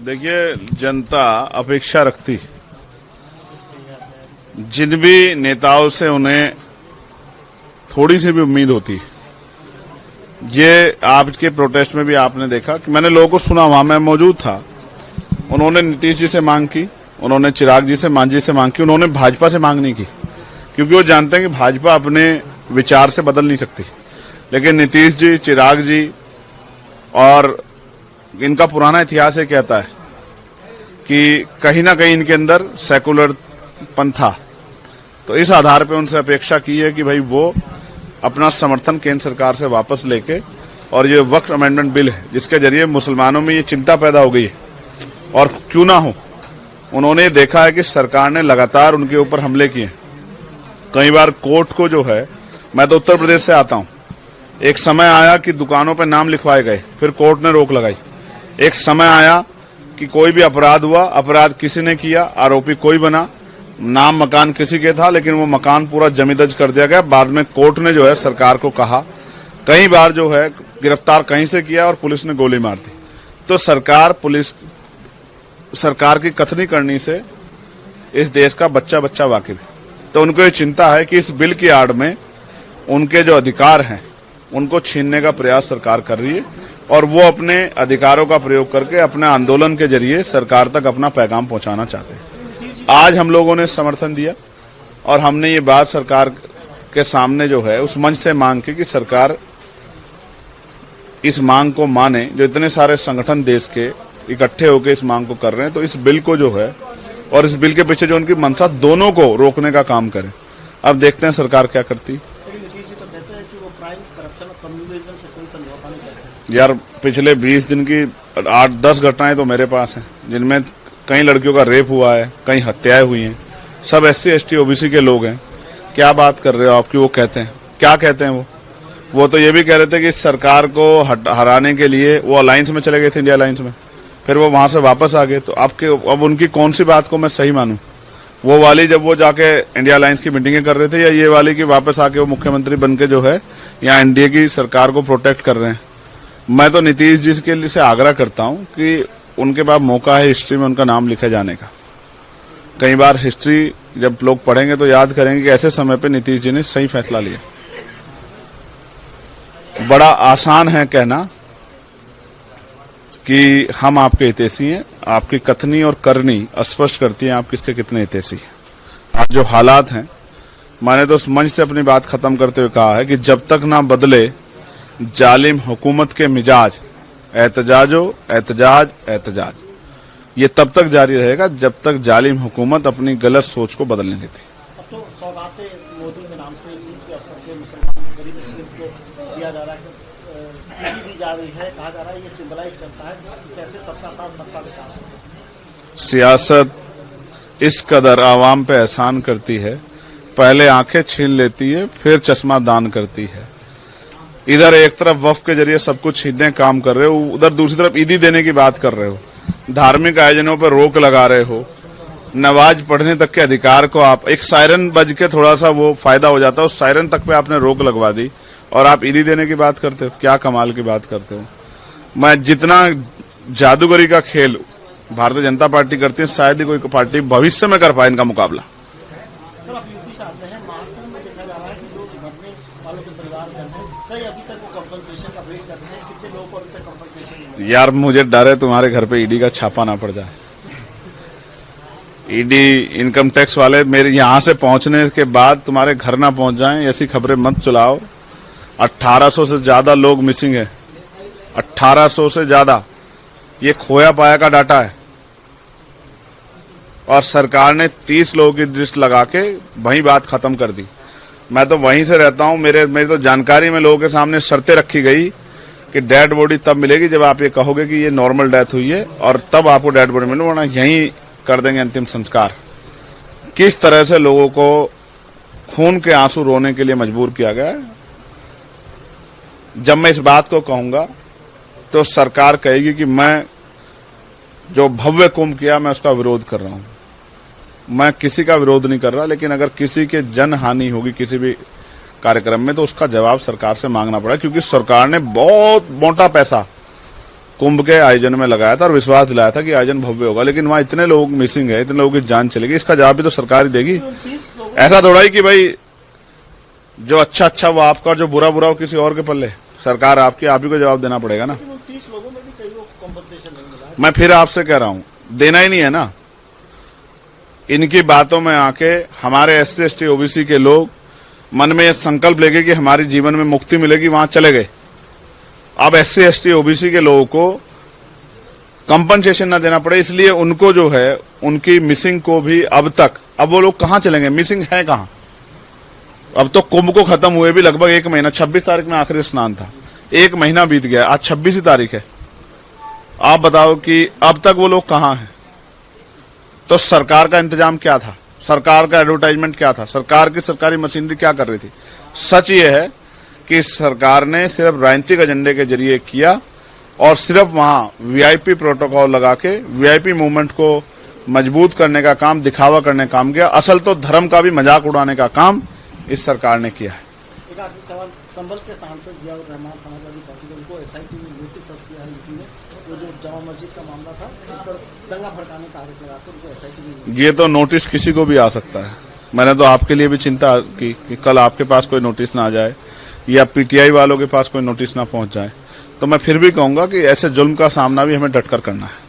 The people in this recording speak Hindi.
देखिए, जनता अपेक्षा रखती, जिन भी नेताओं से उन्हें थोड़ी सी भी उम्मीद होती। ये आपके प्रोटेस्ट में भी आपने देखा कि मैंने लोगों को सुना, वहां मैं मौजूद था। उन्होंने नीतीश जी से मांग की, उन्होंने चिराग जी से, मांझी से मांग की, उन्होंने भाजपा से मांग नहीं की, क्योंकि वो जानते हैं कि भाजपा अपने विचार से बदल नहीं सकती। लेकिन नीतीश जी, चिराग जी और इनका पुराना इतिहास ये कहता है कि कहीं ना कहीं इनके अंदर सेकुलरपन था। तो इस आधार पर उनसे अपेक्षा की है कि भाई वो अपना समर्थन केंद्र सरकार से वापस लेके, और ये वक्फ अमेंडमेंट बिल है जिसके जरिए मुसलमानों में ये चिंता पैदा हो गई है, और क्यों ना हो, उन्होंने देखा है कि सरकार ने लगातार उनके ऊपर हमले किए। कई बार कोर्ट को जो है, मैं तो उत्तर प्रदेश से आता हूं, एक समय आया कि दुकानों पे नाम लिखवाए गए, फिर कोर्ट ने रोक लगाई। एक समय आया कि कोई भी अपराध हुआ, अपराध किसी ने किया, आरोपी कोई बना, नाम मकान किसी के था, लेकिन वो मकान पूरा जमीदज कर दिया गया। बाद में कोर्ट ने जो है सरकार को कहा, कई बार जो है गिरफ्तार कहीं से किया और पुलिस ने गोली मार दी। तो सरकार की कथनी करनी से इस देश का बच्चा बच्चा वाकिफ है। तो उनको ये चिंता है कि इस बिल की आड़ में उनके जो अधिकार हैं उनको छीनने का प्रयास सरकार कर रही है, और वो अपने अधिकारों का प्रयोग करके अपने आंदोलन के जरिए सरकार तक अपना पैगाम पहुंचाना चाहते हैं। आज हम लोगों ने समर्थन दिया और हमने ये बात सरकार के सामने जो है उस मंच से मांग की कि सरकार इस मांग को माने, जो इतने सारे संगठन देश के इकट्ठे होकर इस मांग को कर रहे हैं। तो इस बिल को जो है और इस बिल के पीछे जो उनकी मंशा, दोनों को रोकने का काम करें। अब देखते हैं सरकार क्या करती। यार, पिछले 20 दिन की 8-10 घटनाएं तो मेरे पास हैं, जिनमें कई लड़कियों का रेप हुआ है, कई हत्याएं हुई हैं। सब SC ST OBC के लोग हैं। क्या बात कर रहे हो आपकी? वो कहते हैं, क्या कहते हैं वो तो ये भी कह रहे थे कि सरकार को हराने के लिए वो अलायंस में चले गए थे, इंडिया अलायंस में, फिर वो वहां से वापस आ गए। तो अब उनकी कौन सी बात को मैं सही मानूं? वो वाली जब वो जाके इंडिया अलायंस की मीटिंगें कर रहे थे, या ये वाली की वापस आके वो मुख्यमंत्री बनके जो है यहाँ एनडीए की सरकार को प्रोटेक्ट कर रहे हैं? मैं तो नीतीश जी के लिए से आग्रह करता हूं कि उनके पास मौका है हिस्ट्री में उनका नाम लिखे जाने का। कई बार हिस्ट्री जब लोग पढ़ेंगे तो याद करेंगे कि ऐसे समय पे नीतीश जी ने सही फैसला लिया। बड़ा आसान है कहना कि हम आपके हितैषी हैं, आपकी कथनी और करनी स्पष्ट करती है आप किसके कितने हितैषी हैं। आज जो हालात हैं, मैंने तो उस मंच से अपनी बात खत्म करते हुए कहा है कि जब तक ना बदले जालिम हुकूमत के मिजाज, एहतजाजो एहतजाज एहतजाज, ये तब तक जारी रहेगा जब तक जालिम हुकूमत अपनी गलत सोच को बदलने देती। अब तो सौगातें मोदी के नाम से ईद के अवसर पे मुसलमान गरीब मुस्लिम को दिया जा रहा है, दी जा रही है, कहा जा रहा है ये सिंबलाइज करता है कैसे सबका साथ सबका विकास होता है। सियासत इस कदर आवाम पे एहसान करती है, पहले आंखें छीन लेती है, फिर चश्मा दान करती है। इधर एक तरफ वक्फ के जरिए सब कुछ छीनने काम कर रहे हो, उधर दूसरी तरफ ईदी देने की बात कर रहे हो, धार्मिक आयोजनों पर रोक लगा रहे हो, नमाज पढ़ने तक के अधिकार को आप, एक सायरन बज के थोड़ा सा वो फायदा हो जाता है, उस सायरन तक पे आपने रोक लगवा दी और आप ईदी देने की बात करते हो। क्या कमाल की बात करते हो। मैं जितना जादूगरी का खेल भारतीय जनता पार्टी करती है, शायद ही कोई पार्टी भविष्य में कर पाए इनका मुकाबला। सर, आप यूपी से आते हैं, महाकुंभ में देखा जा रहा है कि जो मरने वालों के परिवार जन हैं, कई अभी तक वो कंपनसेशन का वेट कर रहे हैं। कितने लोगों को अभी तक कंपनसेशन? यार, मुझे डर है तुम्हारे घर पे ईडी का छापा ना पड़ जाए। ईडी, इनकम टैक्स वाले मेरे यहां से पहुंचने के बाद तुम्हारे घर ना पहुंच जाएं, ऐसी खबरें मत चलाओ। 1800 से ज्यादा लोग मिसिंग है, 1800 से ज्यादा। ये खोया पाया का डाटा है, और सरकार ने 30 लोगों की लिस्ट लगा के वहीं बात खत्म कर दी। मैं तो वहीं से रहता हूं, मेरी तो जानकारी में लोगों के सामने शर्तें रखी गई कि डेड बॉडी तब मिलेगी जब आप ये कहोगे कि ये नॉर्मल डेथ हुई है, और तब आपको डेड बॉडी मिले, वरना यहीं कर देंगे अंतिम संस्कार। किस तरह से लोगों को खून के आंसू रोने के लिए मजबूर किया गया है। जब मैं इस बात को कहूंगा तो सरकार कहेगी कि मैं जो भव्य कुंभ किया मैं उसका विरोध कर रहा हूं। मैं किसी का विरोध नहीं कर रहा, लेकिन अगर किसी के जन हानि होगी किसी भी कार्यक्रम में तो उसका जवाब सरकार से मांगना पड़ा, क्योंकि सरकार ने बहुत मोटा पैसा कुंभ के आयोजन में लगाया था और विश्वास दिलाया था कि आयोजन भव्य होगा, लेकिन वहां इतने लोग मिसिंग है, इतने लोगों की जान चली गई, इसका जवाब भी तो सरकार ही देगी। 29 लोगों ऐसा थोड़ा ही कि भाई जो अच्छा वो आपका और जो बुरा वो किसी और के पल्ले। सरकार आपकी, आप ही को जवाब देना पड़ेगा ना। 29 लोगों में भी कई लोग कॉम्पनसेशन नहीं मिला है। मैं फिर आपसे कह रहा हूं, देना ही नहीं है ना। इनकी बातों में आके हमारे SC ST OBC के लोग मन में ये संकल्प लेके कि हमारी जीवन में मुक्ति मिलेगी, वहां चले गए। अब SC ST OBC के लोगों को कंपनसेशन ना देना पड़े, इसलिए उनको जो है उनकी मिसिंग को भी अब वो लोग कहां चलेंगे, मिसिंग है कहां। अब तो कुंभ को खत्म हुए भी लगभग 1 महीना, 26 तारीख में आखिरी स्नान था, 1 महीना बीत गया, आज 26 तारीख है। आप बताओ कि अब तक वो लोग कहां हैं। तो सरकार का इंतजाम क्या था, सरकार का एडवर्टाइजमेंट क्या था, सरकार की सरकारी मशीनरी क्या कर रही थी। सच ये है कि सरकार ने सिर्फ राजनीतिक एजेंडे के जरिए किया और सिर्फ वहां VIP प्रोटोकॉल लगा के VIP मूवमेंट को मजबूत करने का काम, दिखावा करने का काम किया। असल तो धर्म का भी मजाक उड़ाने का काम इस सरकार ने किया है। एक आखिरी सवाल, संभल के सांसद जियाउर रहमान समाजवादी पार्टी ने उनको SIT में नोटिस सर्व किया है यूपी में, वो जो जामा मस्जिद का मामला था उन पर दंगा भड़काने का आरोप लगाकर उनको SIT में। ये तो नोटिस किसी को भी आ सकता है। मैंने तो आपके लिए भी चिंता की कि कल आपके पास कोई नोटिस ना आ जाए या PTI वालों के पास कोई नोटिस ना पहुंच जाए। तो मैं फिर भी कहूंगा कि ऐसे जुल्म का सामना भी हमें डटकर करना है।